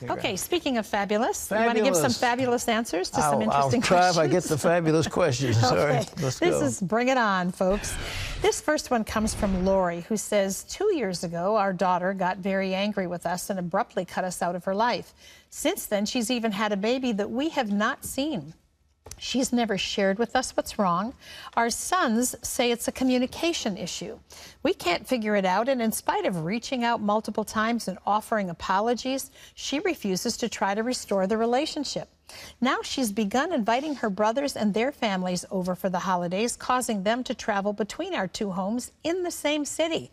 Okay, speaking of fabulous, you want to give some fabulous answers to some interesting questions? I'll try if I get the fabulous questions. Okay. All right, let's go. This is Bring It On, folks. This first one comes from Lori, who says, 2 years ago, our daughter got very angry with us and abruptly cut us out of her life. Since then, she's even had a baby that we have not seen. She's never shared with us what's wrong. Our sons say it's a communication issue. We can't figure it out, and in spite of reaching out multiple times and offering apologies, she refuses to try to restore the relationship. Now she's begun inviting her brothers and their families over for the holidays, causing them to travel between our two homes in the same city.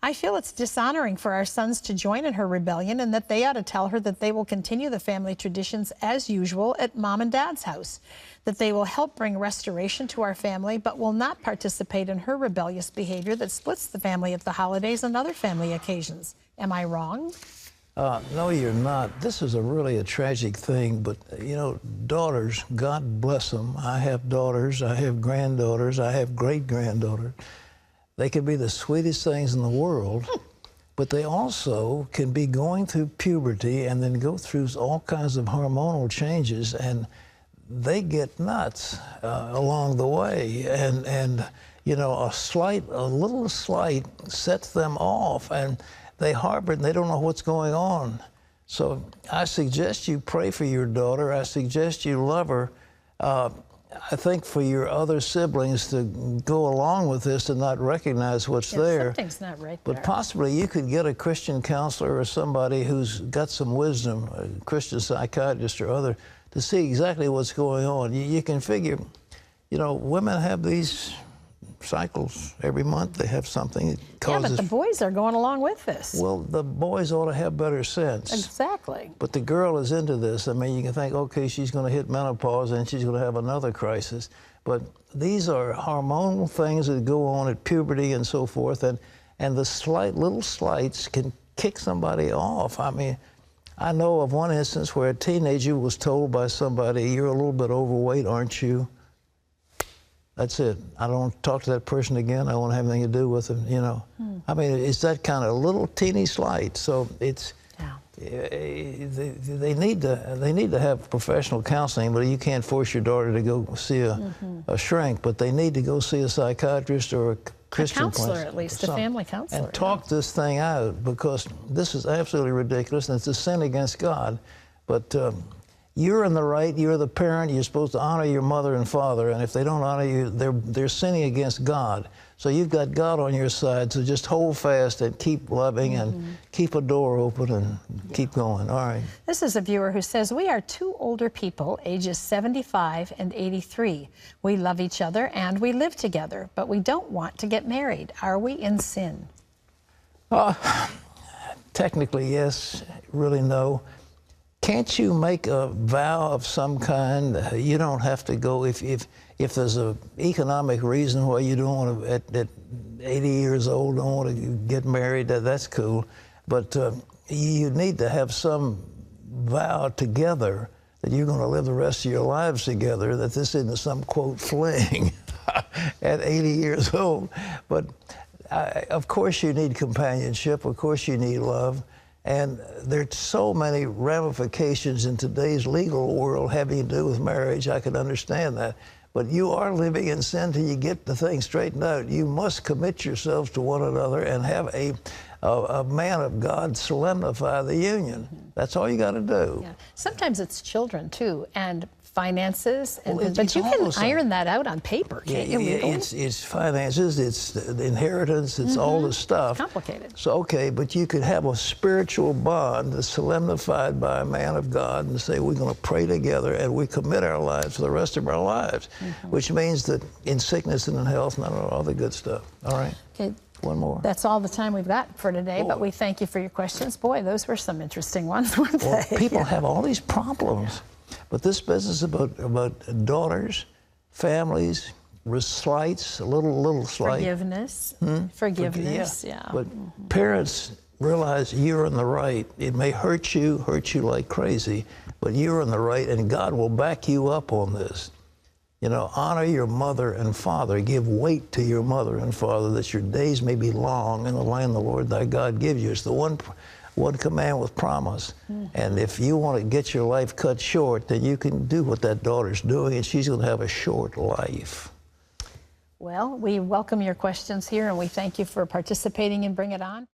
I feel it's dishonoring for our sons to join in her rebellion, and that they ought to tell her that they will continue the family traditions as usual at Mom and Dad's house, that they will help bring restoration to our family, but will not participate in her rebellious behavior that splits the family at the holidays and other family occasions. Am I wrong? No, you're not. This is really a tragic thing, but, you know, daughters, God bless them. I have daughters, I have granddaughters, I have great-granddaughters. They can be the sweetest things in the world, but they also can be going through puberty and then go through all kinds of hormonal changes, and they get nuts along the way. And you know, a little slight sets them off, and they harbor and they don't know what's going on. So I suggest you pray for your daughter. I suggest you love her. I think for your other siblings to go along with this and not recognize what's there. Something's not right there. But possibly you could get a Christian counselor or somebody who's got some wisdom, a Christian psychiatrist or other, to see exactly what's going on. You can figure, you know, women have these cycles every month. They have something that causes... Yeah, but the boys are going along with this. Well, the boys ought to have better sense. Exactly. But the girl is into this. I mean, you can think, okay, she's going to hit menopause and she's going to have another crisis. But these are hormonal things that go on at puberty and so forth, and the little slights can kick somebody off. I mean, I know of one instance where a teenager was told by somebody, "You're a little bit overweight, aren't you?" That's it. I don't want to talk to that person again. I don't want to have anything to do with them, you know. I mean, it's that kind of little teeny slight. So it's, they need to have professional counseling, but you can't force your daughter to go see a shrink, but they need to go see a psychiatrist or a Christian counselor, at least, a family counselor. And talk this thing out, because this is absolutely ridiculous, and it's a sin against God. But you're in the right. You're the parent. You're supposed to honor your mother and father, and if they don't honor you, they're sinning against God. So you've got God on your side, so just hold fast and keep loving and keep a door open and keep going. All right. This is a viewer who says, we are two older people, ages 75 and 83. We love each other and we live together, but we don't want to get married. Are we in sin? Technically, yes. Really, no. Can't you make a vow of some kind? You don't have to go, if there's an economic reason why you don't want to, at 80 years old, don't want to get married, that's cool. But you need to have some vow together that you're going to live the rest of your lives together, that this isn't some, quote, fling at 80 years old. But of course you need companionship. Of course you need love. And there's so many ramifications in today's legal world having to do with marriage. I can understand that. But you are living in sin till you get the thing straightened out. You must commit yourselves to one another and have a man of God solemnify the union. That's all you got to do. Yeah. Sometimes it's children, too, and finances. And, well, but you can iron that out on paper, can't you? It's finances, it's the inheritance, it's all the stuff. It's complicated. So, okay, but you could have a spiritual bond that's solemnified by a man of God and say, we're going to pray together and we commit our lives for the rest of our lives, which means that in sickness and in health, and all the good stuff. All right? Okay. One more. That's all the time we've got for today, but we thank you for your questions. Boy, those were some interesting ones, weren't well, they? People have all these problems. But this business about daughters, families, slights, a little slight. Forgiveness. Forgiveness, yeah. But parents realize you're in the right. It may hurt you like crazy, but you're in the right, and God will back you up on this. You know, honor your mother and father. Give weight to your mother and father, that your days may be long in the land the Lord thy God gives you. It's the one one command with promise. And if you want to get your life cut short, then you can do what that daughter's doing, and she's going to have a short life. Well, we welcome your questions here, and we thank you for participating in Bring It On.